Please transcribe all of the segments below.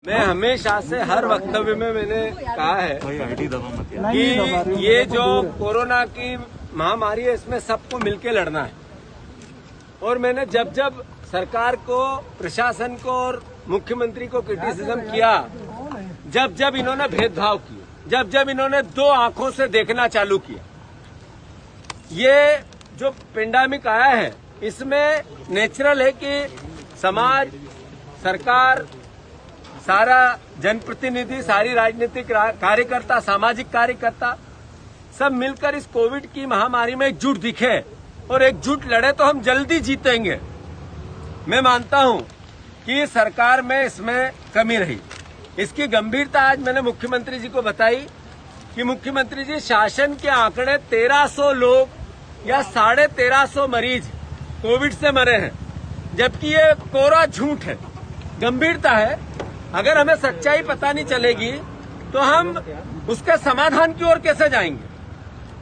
मैं हमेशा से हर वक्तव्य में मैंने कहा है कि ये जो कोरोना की महामारी है इसमें सबको मिलकर लड़ना है। और मैंने जब जब सरकार को, प्रशासन को और मुख्यमंत्री को क्रिटिसिज्म किया, जब जब इन्होंने भेदभाव किए, जब जब इन्होंने दो आंखों से देखना चालू किया, ये जो पेंडेमिक आया है इसमें नेचुरल है कि समाज, सरकार, सारा जनप्रतिनिधि, सारी राजनीतिक कार्यकर्ता, सामाजिक कार्यकर्ता सब मिलकर इस कोविड की महामारी में एकजुट दिखे और एकजुट लड़े तो हम जल्दी जीतेंगे। मैं मानता हूं कि सरकार में इसमें कमी रही। इसकी गंभीरता आज मैंने मुख्यमंत्री जी को बताई कि मुख्यमंत्री जी, शासन के आंकड़े 1300 लोग या 1350 मरीज कोविड से मरे हैं, जबकि ये कोरा झूठ है, गंभीरता है। अगर हमें सच्चाई पता नहीं चलेगी तो हम उसके समाधान की ओर कैसे जाएंगे।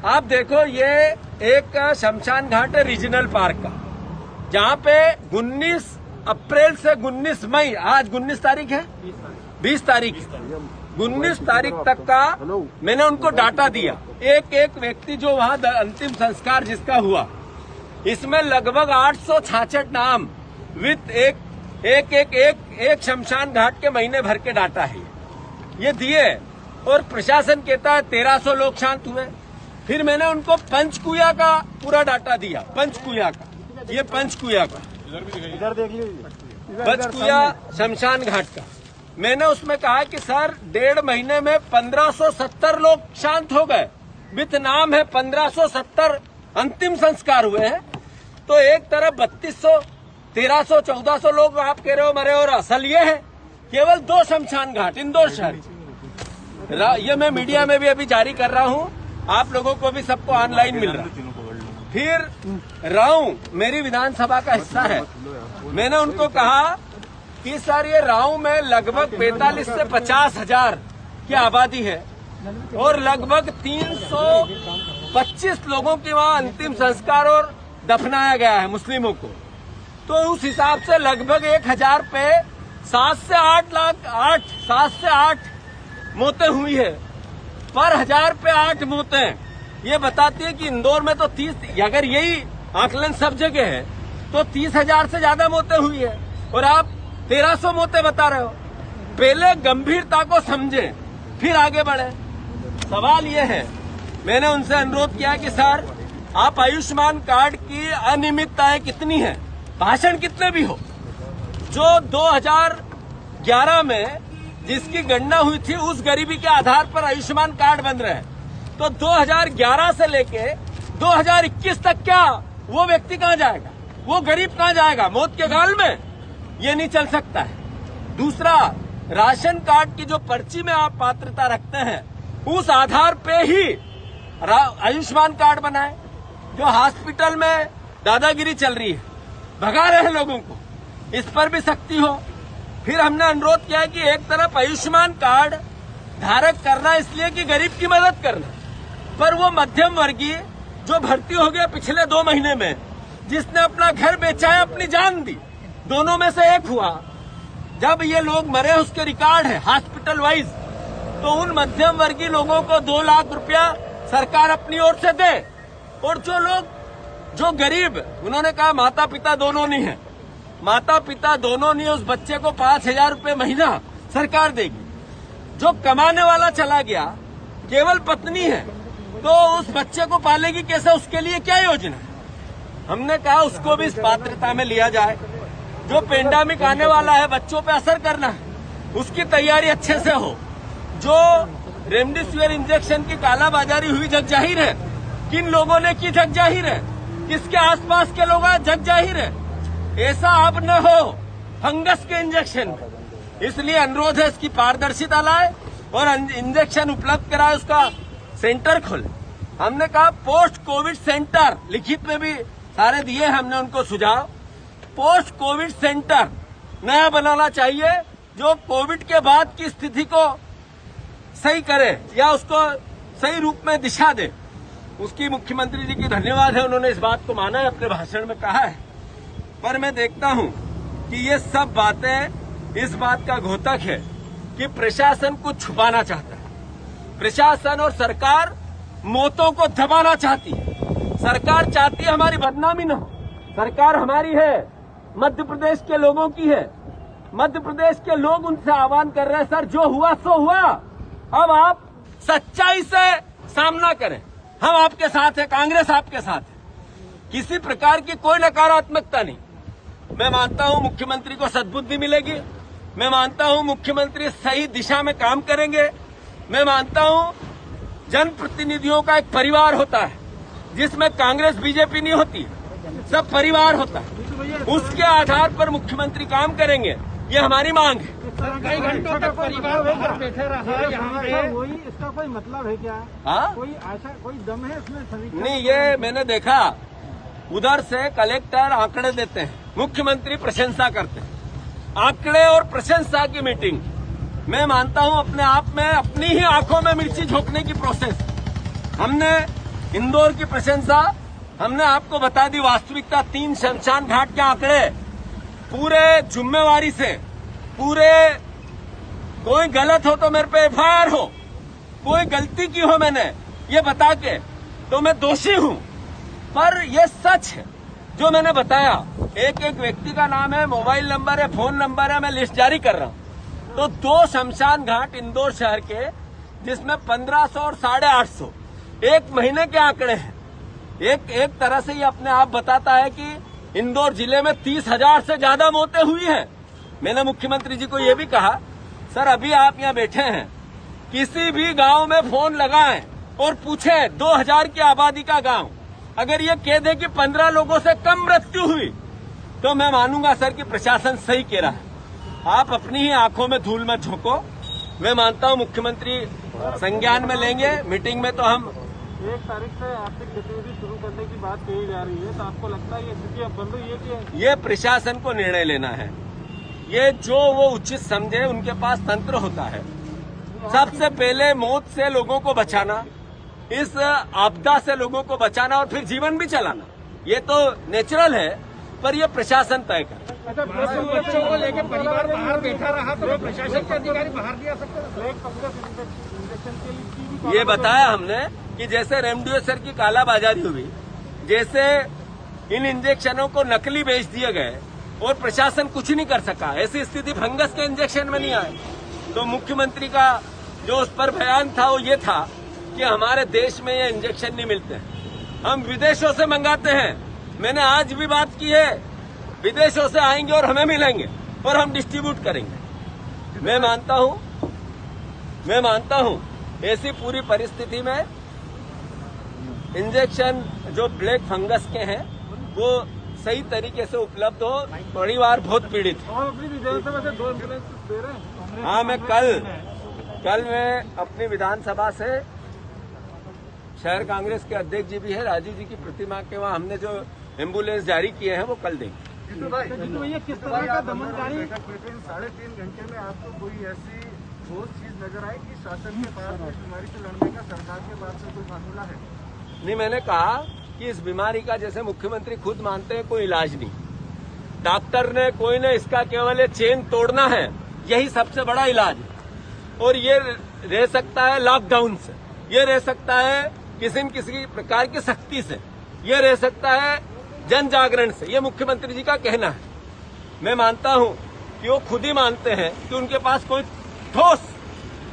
आप देखो, ये एक शमशान घाट है रीजनल पार्क का, जहां पे 19 अप्रैल से 19 मई, आज 19 तारीख है, 20 तारीख, 19 तारीख तक का मैंने उनको डाटा दिया। एक एक व्यक्ति जो वहां अंतिम संस्कार जिसका हुआ, इसमें लगभग 866 नाम विद एक शमशान घाट के महीने भर के डाटा है ये दिए। और प्रशासन कहता है 1300 लोग शांत हुए। फिर मैंने उनको पंचकुया का पूरा डाटा दिया, पंचकुया का, ये पंचकुया का, इधर देखिए, पंचकुया शमशान घाट का। मैंने उसमें कहा कि सर 1.5 महीने में 1570 लोग शांत हो गए, विथ नाम है 1570 अंतिम संस्कार हुए हैं। तो एक तरफ 3200, 1300, 1400 लोग आप कह रहे हो मरे, और असल ये है केवल 2 शमशान घाट इंदौर शहर। ये मैं मीडिया में भी अभी जारी कर रहा हूँ, आप लोगों को भी सबको ऑनलाइन मिल रहा है। फिर राऊ मेरी विधानसभा का हिस्सा है। मैंने उनको कहा कि सर ये राऊ में लगभग 45 से 50 हजार की आबादी है और लगभग 325 लोगों की वहाँ अंतिम संस्कार और दफनाया गया है मुस्लिमों को। तो उस हिसाब से लगभग 1000 पे 7 से 8 मौतें हुई है। पर 1000 पे 8 मौतें, ये बताती है कि इंदौर में तो 30, अगर यही आकलन सब जगह है तो 30,000 से ज्यादा मौतें हुई है और आप 1300 मौतें बता रहे हो। पहले गंभीरता को समझें फिर आगे बढ़े। सवाल ये है, मैंने उनसे अनुरोध किया कि सर आप आयुष्मान कार्ड की अनियमितताएं कितनी है, भाषण कितने भी हो, जो 2011 में जिसकी गणना हुई थी उस गरीबी के आधार पर आयुष्मान कार्ड बन रहे हैं, तो 2011 से लेके 2021 तक क्या वो व्यक्ति कहाँ जाएगा, वो गरीब कहाँ जाएगा, मौत के गाल में? ये नहीं चल सकता है। दूसरा, राशन कार्ड की जो पर्ची में आप पात्रता रखते हैं उस आधार पे ही आयुष्मान कार्ड बनाए। जो हॉस्पिटल में दादागिरी चल रही है, भगा रहे हैं लोगों को, इस पर भी सख्ती हो। फिर हमने अनुरोध किया कि एक तरफ आयुष्मान कार्ड धारक करना इसलिए कि गरीब की मदद करना, पर वो मध्यम वर्गीय जो भर्ती हो गया पिछले 2 महीने में, जिसने अपना घर बेचा है, अपनी जान दी, दोनों में से एक हुआ। जब ये लोग मरे उसके रिकॉर्ड है हॉस्पिटल वाइज, तो उन मध्यम वर्गीय लोगों को 2 लाख रुपया सरकार अपनी ओर से दे। और जो लोग, जो गरीब, उन्होंने कहा माता पिता दोनों नहीं है, माता पिता दोनों नहीं, उस बच्चे को 5000 रुपये महीना सरकार देगी। जो कमाने वाला चला गया, केवल पत्नी है, तो उस बच्चे को पालेगी कैसे, उसके लिए क्या योजना है? हमने कहा उसको भी इस पात्रता में लिया जाए। जो पेंडेमिक आने वाला है, बच्चों पे असर करना है, उसकी तैयारी अच्छे से हो। जो रेमडेसिविर इंजेक्शन की कालाबाजारी हुई जग जाहिर है, किन लोगों ने की जग जाहिर है, किसके आसपास के लोग जग जाहिर है। ऐसा अब न हो फंगस के इंजेक्शन में। इसलिए अनुरोध है इसकी पारदर्शिता लाए और इंजेक्शन उपलब्ध कराए, उसका सेंटर खोले। हमने कहा पोस्ट कोविड सेंटर, लिखित में भी सारे दिए हमने उनको सुझाव। पोस्ट कोविड सेंटर नया बनाना चाहिए जो कोविड के बाद की स्थिति को सही करे या उसको सही रूप में दिशा दे। उसकी मुख्यमंत्री जी की धन्यवाद है, उन्होंने इस बात को माना है, अपने भाषण में कहा है। पर मैं देखता हूं कि ये सब बातें इस बात का घोतक है कि प्रशासन कुछ छुपाना चाहता है। प्रशासन और सरकार मौतों को दबाना चाहती है। सरकार चाहती है हमारी बदनामी न हो। सरकार हमारी है, मध्य प्रदेश के लोगों की है। मध्य प्रदेश के लोग उनसे आह्वान कर रहे हैं, सर जो हुआ सो हुआ, अब आप सच्चाई से सामना करें। हम आपके साथ हैं, कांग्रेस आपके साथ है। किसी प्रकार की कोई नकारात्मकता नहीं। मैं मानता हूं मुख्यमंत्री को सद्बुद्धि मिलेगी। मैं मानता हूं मुख्यमंत्री सही दिशा में काम करेंगे। मैं मानता हूं जनप्रतिनिधियों का एक परिवार होता है जिसमें कांग्रेस बीजेपी नहीं होती, सब परिवार होता है। उसके आधार पर मुख्यमंत्री काम करेंगे, ये हमारी मांग है। कई घंटों तक परिवार बैठे रहा यहाँ पे, वही इसका कोई मतलब है क्या? हाँ, कोई आशा, कोई दम है इसमें? समीक्षा नहीं, ये मैंने देखा उधर से कलेक्टर आंकड़े देते हैं, मुख्यमंत्री प्रशंसा करते हैं। आंकड़े और प्रशंसा की मीटिंग मैं मानता हूं अपने आप में अपनी ही आंखों में मिर्ची झोंकने की प्रोसेस। हमने इंदौर की प्रशंसा, हमने आपको बता दी वास्तविकता। 3 शमशान घाट के आंकड़े पूरे जिम्मेवारी से, पूरे कोई गलत हो तो मेरे पे एफआईआर हो, कोई गलती की हो मैंने ये बता के तो मैं दोषी हूं, पर ये सच है जो मैंने बताया। एक एक व्यक्ति का नाम है, मोबाइल नंबर है, फोन नंबर है, मैं लिस्ट जारी कर रहा हूं। तो 2 शमशान घाट इंदौर शहर के, जिसमें 1500 और 850 एक महीने के आंकड़े हैं। एक तरह से ये अपने आप बताता है कि इंदौर जिले में 30,000 से ज्यादा मौतें हुई हैं। मैंने मुख्यमंत्री जी को ये भी कहा, सर अभी आप यहाँ बैठे हैं, किसी भी गांव में फोन लगाएं और पूछें 2000 की आबादी का गांव, अगर ये कह दे कि 15 लोगों से कम मृत्यु हुई तो मैं मानूंगा सर कि प्रशासन सही कह रहा है। आप अपनी ही आंखों में धूल मत झोंको। मैं मानता हूं मुख्यमंत्री संज्ञान में लेंगे। मीटिंग में तो हम 1 तारीख से आर्थिक गतिविधि शुरू करने की बात कही जा रही है, तो आपको लगता है ये स्थिति अब बंद हुई है कि? ये प्रशासन को निर्णय लेना है। ये जो वो उचित समझे, उनके पास तंत्र होता है। सबसे पहले मौत से लोगों को बचाना, इस आपदा से लोगों को बचाना और फिर जीवन भी चलाना, ये तो नेचुरल है, पर ये प्रशासन तय करे। अच्छा, बच्चों को लेकर परिवार बाहर बैठा रहा तो प्रशासन के अधिकारी बाहर दिया सकते हैं? इंजेक्शन के लिए ये बताया हमने कि जैसे रेमडेसिविर की कालाबाजारी हुई, जैसे इन इंजेक्शनों को नकली बेच दिए गए और प्रशासन कुछ नहीं कर सका, ऐसी स्थिति फंगस के इंजेक्शन में नहीं आए। तो मुख्यमंत्री का जो उस पर बयान था वो ये था कि हमारे देश में ये इंजेक्शन नहीं मिलते हैं, हम विदेशों से मंगाते हैं। मैंने आज भी बात की है, विदेशों से आएंगे और हमें मिलेंगे और हम डिस्ट्रीब्यूट करेंगे। मैं मानता हूं ऐसी पूरी परिस्थिति में इंजेक्शन जो ब्लैक फंगस के हैं वो सही तरीके से उपलब्ध हो। परिवार बहुत पीड़ित है। और अपनी विधानसभा से 2 एम्बुलेंस दे रहे हैं? हाँ, मैं कल मैं अपनी विधानसभा से, शहर कांग्रेस के अध्यक्ष जी भी है, राजू जी की प्रतिमा के वहाँ हमने जो एम्बुलेंस जारी किए हैं वो कल देंगे। जीतू भैया, किस तरह का दमनकारी? 3.5 घंटे में आपको कोई ऐसी ठोस चीज नजर आई कि शासन के पास इस बीमारी से लड़ने का सरकार के पास में कोई फार्मूला है? नहीं, मैंने कहा कि इस बीमारी का, जैसे मुख्यमंत्री खुद मानते हैं, कोई इलाज नहीं। डॉक्टर ने कोई ने इसका केवल ये चेन तोड़ना है, यही सबसे बड़ा इलाज है। और ये रह सकता है लॉकडाउन से, ये रह सकता है किसी न किसी प्रकार की सख्ती से, ये रह सकता है जन जागरण से। ये मुख्यमंत्री जी का कहना है। मैं मानता हूं कि वो खुद ही मानते हैं कि उनके पास कोई ठोस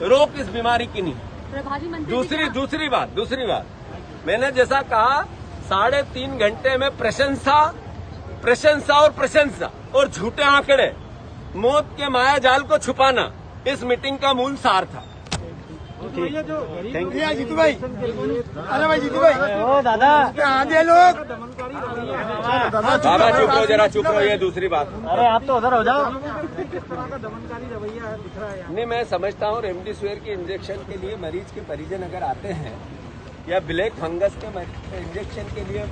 रोक इस बीमारी की नहीं है। दूसरी बात मैंने जैसा कहा, 3.5 घंटे में प्रशंसा और झूठे आंकड़े, मौत के माया जाल को छुपाना, इस मीटिंग का मूल सार था। जीतू भाई, अरे भाई जीतू भाई, ओ दादा, आगे लोग बाबा चुप रहो, जरा चुप रहो। ये दूसरी बात, अरे आप तो उधर हो जाओ। किस तरह का दमनकारी रवैया दिख रहा है? नहीं, मैं समझता हूँ रेमडेसिविर के इंजेक्शन के लिए मरीज के परिजन अगर आते हैं, या ब्लैक फंगस के इंजेक्शन के लिए,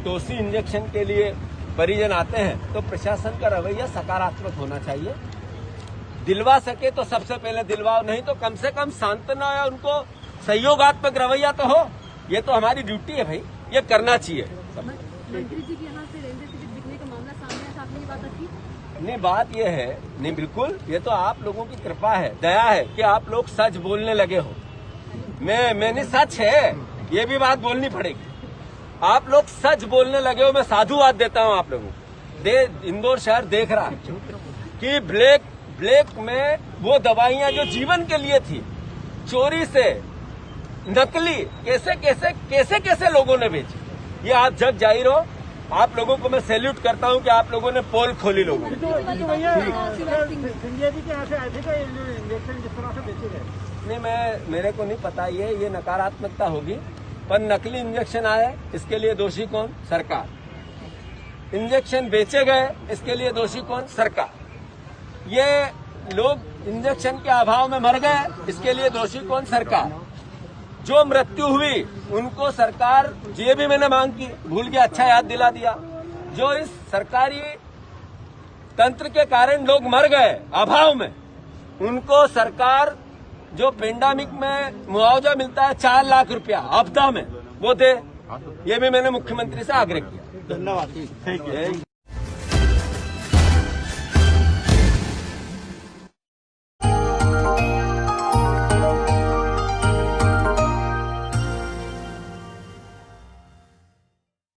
टोसी इंजेक्शन के लिए परिजन आते हैं, तो प्रशासन का रवैया सकारात्मक होना चाहिए। दिलवा सके तो सबसे पहले दिलवाओ, नहीं तो कम से कम सांत्वना या उनको सहयोगात्मक रवैया तो हो। ये तो हमारी ड्यूटी है भाई, ये करना चाहिए। मंत्री जी के यहाँ से रेमडेसिविर बिकने का मामला सामने आया, आपने ये बात रखी? नहीं, बात ये है, नहीं बिल्कुल, ये तो आप लोगों की कृपा है, दया है कि आप लोग सच बोलने लगे हो। मैंने सच है, ये भी बात बोलनी पड़ेगी। आप लोग सच बोलने लगे हो, मैं साधुवाद देता हूँ आप लोगों को। इंदौर शहर देख रहा है कि ब्लैक में वो दवाइयां जो जीवन के लिए थी, चोरी से नकली कैसे कैसे लोगों ने बेची, ये आप जग जाहिर हो। आप लोगों को मैं सैल्यूट करता हूं कि आप लोगों ने पोल खोली लोगों की। सिंधिया जी के यहाँ से आए थे क्या इंजेक्शन जिस तरह से बेचे गए? नहीं, मेरे को नहीं पता, ये नकारात्मकता होगी, पर नकली इंजेक्शन आए इसके लिए दोषी कौन? सरकार। इंजेक्शन बेचे गए इसके लिए दोषी कौन? सरकार। ये लोग इंजेक्शन के अभाव में मर गए इसके लिए दोषी कौन? सरकार। जो मृत्यु हुई उनको सरकार, ये भी मैंने मांग की, भूल गया, अच्छा याद दिला दिया। जो इस सरकारी तंत्र के कारण लोग मर गए अभाव में, उनको सरकार जो पेंडेमिक में मुआवजा मिलता है 4 लाख रुपया आपदा में, वो दे। ये भी मैंने मुख्यमंत्री से आग्रह किया। धन्यवाद।